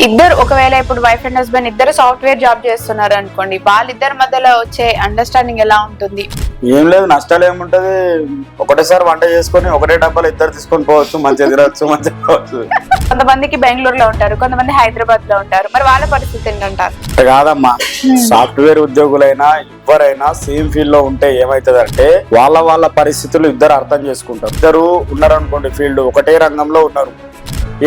ఇద్దరు ఒకవేళ ఇప్పుడు వైఫ్ అండ్ హస్బెండ్ ఇద్దరు సాఫ్ట్వేర్ జాబ్ చేస్తున్నారు అనుకోండి, వాళ్ళిద్దరి మధ్యలో వచ్చే అండర్స్టాండింగ్ ఎలా ఉంటుంది? ఏం లేదు, నష్టాలు ఏముంటది. ఒకటేసారి వంట చేసుకొని ఒకటే డబ్బాలు ఇద్దరు తీసుకొని పోవచ్చు, మంచిగా తిరగచ్చు, మంచిగా పోవచ్చు. కొంతమందికి బెంగళూరులో ఉంటారు, కొంతమంది హైదరాబాద్ లో ఉంటారు, మరి వాళ్ళ పరిస్థితి ఏంటంటారు? కాదమ్మా, సాఫ్ట్వేర్ ఉద్యోగులైనా ఎవరైనా సేమ్ ఫీల్డ్ లో ఉంటే ఏమైతుందంటే వాళ్ళ పరిస్థితులు ఇద్దరు అర్థం చేసుకుంటారు. ఇద్దరు ఉన్నారు అనుకోండి, ఫీల్డ్ ఒకటే రంగంలో ఉన్నారు.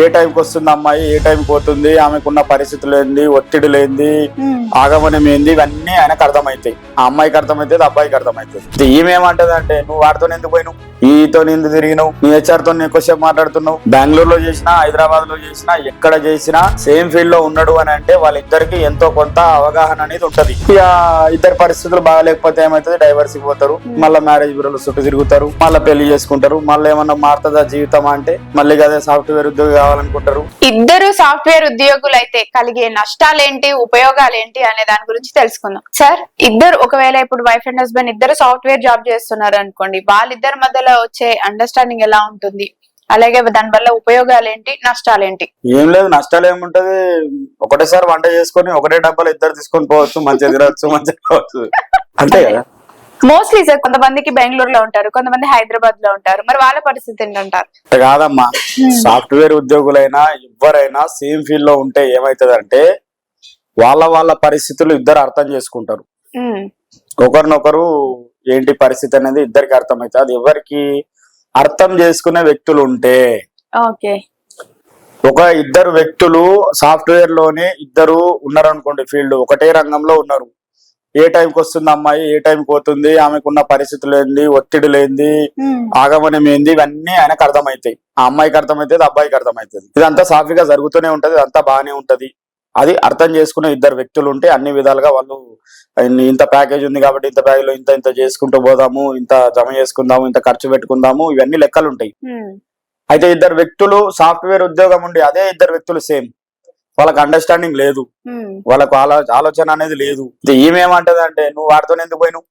ఏ టైంకి వస్తుంది అమ్మాయి, ఏ టైంకి పోతుంది, ఆమెకున్న పరిస్థితులు ఏంది, ఒత్తిడి లేంది, ఆగమనం ఏంది, ఇవన్నీ ఆయనకు అర్థమవుతాయి. ఆ అమ్మాయికి అర్థమవుతుంది, అబ్బాయికి అర్థమవుతుంది. ఈమెమంటది అంటే, నువ్వు వాడితో ఎందుకు పోయినావు, ఈతో ఎందుకు తిరిగినావు, నీ హెచ్ఆర్ తో ఎక్కువసేపు మాట్లాడుతున్నావు, బెంగళూరులో చేసినా హైదరాబాద్ లో చేసినా ఎక్కడ చేసినా సేమ్ ఫీల్డ్ లో ఉన్నాడు అని అంటే వాళ్ళిద్దరికి ఎంతో కొంత అవగాహన అనేది ఉంటది. ఇక ఇద్దరు పరిస్థితులు బాగాలేకపోతే ఏమైతుంది, డైవర్స్ పోతారు, మళ్ళీ మ్యారేజ్ బ్యూరోలో చుట్టూ తిరుగుతారు, మళ్ళీ పెళ్లి చేసుకుంటారు, మళ్ళీ ఏమన్నా మారుతుందా జీవితం అంటే మళ్ళీ అదే సాఫ్ట్వేర్ ఉద్యోగి కావాలనుకుంటారు. ఇద్దరు సాఫ్ట్వేర్ ఉద్యోగులు అయితే కలిగే నష్టాలేంటి, ఉపయోగాలేంటి అనే దాని గురించి తెలుసుకుందాం. సార్, ఇద్దరు ఒకవేళ ఇప్పుడు వైఫ్ అండ్ హస్బెండ్ ఇద్దరు సాఫ్ట్వేర్ జాబ్ చేస్తున్నారు అనుకోండి, వాళ్ళిద్దరి మధ్యలో వచ్చే అండర్స్టాండింగ్ ఎలా ఉంటుంది, అలాగే దాని వల్ల ఉపయోగాలేంటి, నష్టాలేంటి? ఏం లేదు, నష్టాలు ఏముంటది. ఒకటేసారి వంట చేసుకొని ఒకటే డబ్బాలు ఇద్దరు తీసుకొని పోవచ్చు, మంచిగా తిరగచ్చు, మంచిగా పోవచ్చు, అంతే కదా. మోస్ట్లీ సార్, కొంతమందికి బెంగళూరులో ఉంటారు, కొంతమంది హైదరాబాద్ లో ఉంటారు, మరి వాళ్ళ పరిస్థితి ఏంటంటారు? కాదమ్మా, సాఫ్ట్వేర్ ఉద్యోగులైనా ఎవరైనా సేమ్ ఫీల్డ్ లో ఉంటే ఏమైతుందంటే వాళ్ళ పరిస్థితులు ఇద్దరు అర్థం చేసుకుంటారు. ఒకరినొకరు ఏంటి పరిస్థితి అనేది ఇద్దరికి అర్థమవుతుంది. అది ఎవరికి అర్థం చేసుకునే వ్యక్తులు ఉంటే, ఒక ఇద్దరు వ్యక్తులు సాఫ్ట్వేర్ లోనే ఇద్దరు ఉన్నారు అనుకోండి, ఫీల్డ్ ఒకటే రంగంలో ఉన్నారు. ఏ టైంకి వస్తుంది అమ్మాయి, ఏ టైంకి పోతుంది, ఆమెకున్న పరిస్థితులు ఏంది, ఒత్తిడి లేంది, ఆగమనం ఏంది, ఇవన్నీ ఆయనకు అర్థమవుతాయి. ఆ అమ్మాయికి అర్థమవుతుంది, అబ్బాయికి అర్థమవుతుంది. ఇదంతా సాఫీగా జరుగుతూనే ఉంటది, ఇదంతా బాగానే ఉంటది. అది అర్థం చేసుకునే ఇద్దరు వ్యక్తులు ఉంటే అన్ని విధాలుగా వాళ్ళు ఇంత ప్యాకేజ్ ఉంది కాబట్టి ఇంత ప్యాకేజ్ లో ఇంత చేసుకుంటూ పోదాము, ఇంత జమ చేసుకుందాము, ఇంత ఖర్చు పెట్టుకుందాము, ఇవన్నీ లెక్కలు ఉంటాయి. అయితే ఇద్దరు వ్యక్తులు సాఫ్ట్వేర్ ఉద్యోగం ఉండి అదే ఇద్దరు వ్యక్తులు సేమ్, వాళ్ళకి అండర్స్టాండింగ్ లేదు, వాళ్ళకు ఆలోచన అనేది లేదు. ఈమెమంటది అంటే, నువ్వు వాడితో ఎందుకు పోయినావు,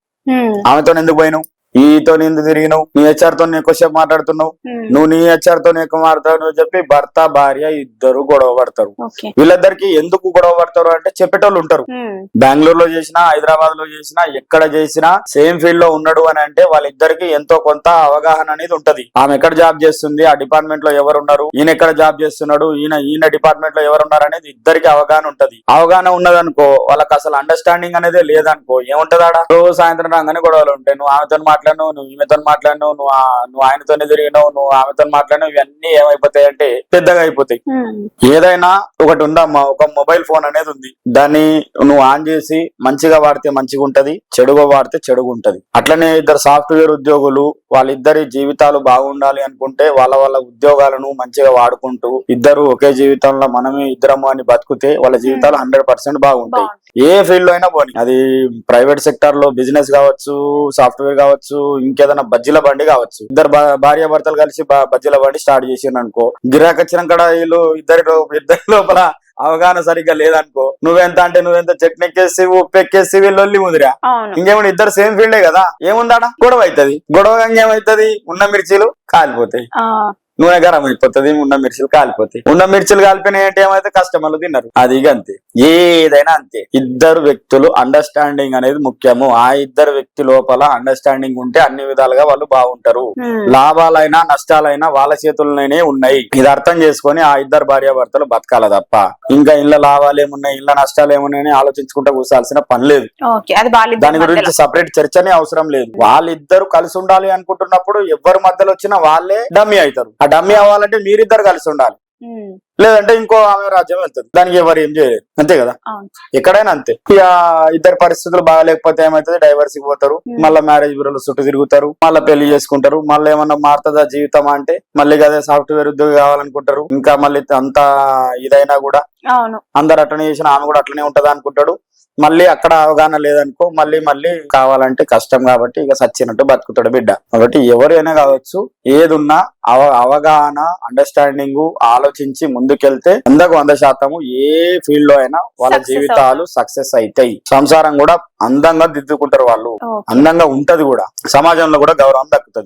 ఆమెతో ఎందుకు పోయినావు, ఈతో ఎందుకు తిరిగినావు, నీ హెచ్ఆర్ తో ఎక్కువసేపు మాట్లాడుతున్నావు, నువ్వు నీ హెచ్ఆర్ తో ఎక్కువ మాట్లాడుతావు చెప్పి భర్త భార్య ఇద్దరు గొడవ పడతారు. వీళ్ళిద్దరికి ఎందుకు గొడవ పడతారు అంటే చెప్పేటోళ్ళు ఉంటారు. బెంగళూరులో చేసినా హైదరాబాద్ లో చేసినా ఎక్కడ చేసినా సేమ్ ఫీల్డ్ లో ఉన్నాడు అని అంటే వాళ్ళిద్దరికి ఎంతో కొంత అవగాహన అనేది ఉంటది. ఆమె ఎక్కడ జాబ్ చేస్తుంది, ఆ డిపార్ట్మెంట్ లో ఎవరు ఉన్నారు, ఈయన ఎక్కడ జాబ్ చేస్తున్నాడు, ఈయన డిపార్ట్మెంట్ లో ఎవరు ఉన్నారు అనేది ఇద్దరికి అవగాహన ఉంటది. అవగాహన ఉన్నదనుకో వాళ్ళకి అసలు అండర్స్టాండింగ్ అనేది లేదనుకో ఏముంటది ఆడ, రోజు సాయంత్రం రాగానే గొడవలు ఉంటాయి. నువ్వు ఆమెతో మాట్లాడినావు, నువ్వు ఈమెతో మాట్లాడినావు, నువ్వు ఆయనతోనే తిరిగినావు, నువ్వు ఆమెతో మాట్లాడినావు, ఇవన్నీ ఏమైపోతాయి అంటే పెద్దగా అయిపోతాయి. ఏదైనా ఒకటి ఉందమ్మా, ఒక మొబైల్ ఫోన్ అనేది ఉంది, దాన్ని నువ్వు ఆన్ చేసి మంచిగా వాడితే మంచిగా ఉంటది, చెడుగా వాడితే చెడుగా ఉంటది. అట్లనే ఇద్దరు సాఫ్ట్వేర్ ఉద్యోగులు వాళ్ళిద్దరి జీవితాలు బాగుండాలి అనుకుంటే వాళ్ళ ఉద్యోగాలను మంచిగా వాడుకుంటూ ఇద్దరు ఒకే జీవితంలో మనమే ఇద్దరము అని బతుకుతే వాళ్ళ జీవితాలు 100% బాగుంటాయి. ఏ ఫీల్డ్ లో అయినా పోనీ, అది ప్రైవేట్ సెక్టర్ లో బిజినెస్ కావచ్చు, సాఫ్ట్వేర్ కావచ్చు, ఇంకేదైనా బజ్జీల బండి కావచ్చు. ఇద్దరు భార్య భర్తలు కలిసి బజ్జీల బండి స్టార్ట్ చేసిండ్రు అనుకో, గిరాకీ వచ్చినాక వీళ్ళు ఇద్దరి లోపల అవగాహన సరిగ్గా లేదనుకో, నువ్వెంత అంటే నువ్వెంత చట్నీ ఎక్కేసి ఉప్పు ఎక్కేసి వీళ్ళొల్లి ముదిరా, ఇంకేమన్నా ఇద్దరు సేమ్ ఫీల్డే కదా, ఏముందాడా గొడవ అవుతుంది. గొడవ ఏమవుతుంది, ఉన్న మిర్చీలు కాలిపోతాయి, నూనె గరం అయిపోతుంది, ఉన్న మిర్చిలు కాలిపోతాయి. ఉన్న మిర్చిలు కాలిపోయినాయి అంటే ఏమైతే కస్టమర్లు తిన్నారు. అది అంతే, ఏదైనా అంతే. ఇద్దరు వ్యక్తులు అండర్స్టాండింగ్ అనేది ముఖ్యము. ఆ ఇద్దరు వ్యక్తి లోపల అండర్స్టాండింగ్ ఉంటే అన్ని విధాలుగా వాళ్ళు బాగుంటారు. లాభాలైనా నష్టాలైనా వాళ్ళ చేతుల్లోనే ఉన్నాయి. ఇది అర్థం చేసుకొని ఆ ఇద్దరు భార్యాభర్తలు బతకాల తప్ప ఇంకా ఇళ్ళ లాభాలు ఏమున్నాయి, ఇళ్ళ నష్టాలు ఏమున్నాయని ఆలోచించుకుంటూ కూర్చాల్సిన పని లేదు. దాని గురించి సపరేట్ చర్చనే అవసరం లేదు. వాళ్ళిద్దరు కలిసి ఉండాలి అనుకుంటున్నప్పుడు ఎవరి మధ్యలో వచ్చినా వాళ్ళే డమ్మీ అవుతారు. ఆ డమ్మీ అవ్వాలంటే మీరిద్దరు కలిసి ఉండాలి, లేదంటే ఇంకో ఆమె రాజ్యం వెళ్తుంది. దానికి ఎవరు ఏం చేయలేదు, అంతే కదా. ఎక్కడైనా అంతే. ఇక ఇద్దరు పరిస్థితులు బాగాలేకపోతే ఏమైతుంది, డైవర్స్ పోతారు, మళ్ళీ మ్యారేజ్ బ్యూరోలో చుట్టూ తిరుగుతారు, మళ్ళీ పెళ్లి చేసుకుంటారు, మళ్ళీ ఏమన్నా మారుతుందా జీవితం అంటే మళ్ళీ అదే సాఫ్ట్వేర్ ఉద్యోగి కావాలనుకుంటారు. ఇంకా మళ్ళీ అంత ఇదైనా కూడా అందరు అట్లనే చేసిన ఆమె కూడా అట్లనే ఉంటది అనుకుంటాడు. మళ్ళీ అక్కడ అవగాహన లేదనుకో మళ్ళీ కావాలంటే కష్టం కాబట్టి ఇక సచ్చినట్టు బతుకుతాడు బిడ్డ. కాబట్టి ఎవరైనా కావచ్చు, ఏదున్నా అవగాహన అండర్స్టాండింగ్ ఆలోచించి ముందుకెళ్తే 100% ఏ ఫీల్డ్ లో అయినా వాళ్ళ జీవితాలు సక్సెస్ అవుతాయి. సంసారం కూడా అందంగా దిద్దుకుంటారు వాళ్ళు, అందంగా ఉంటది కూడా, సమాజంలో కూడా గౌరవం దక్కుతుంది.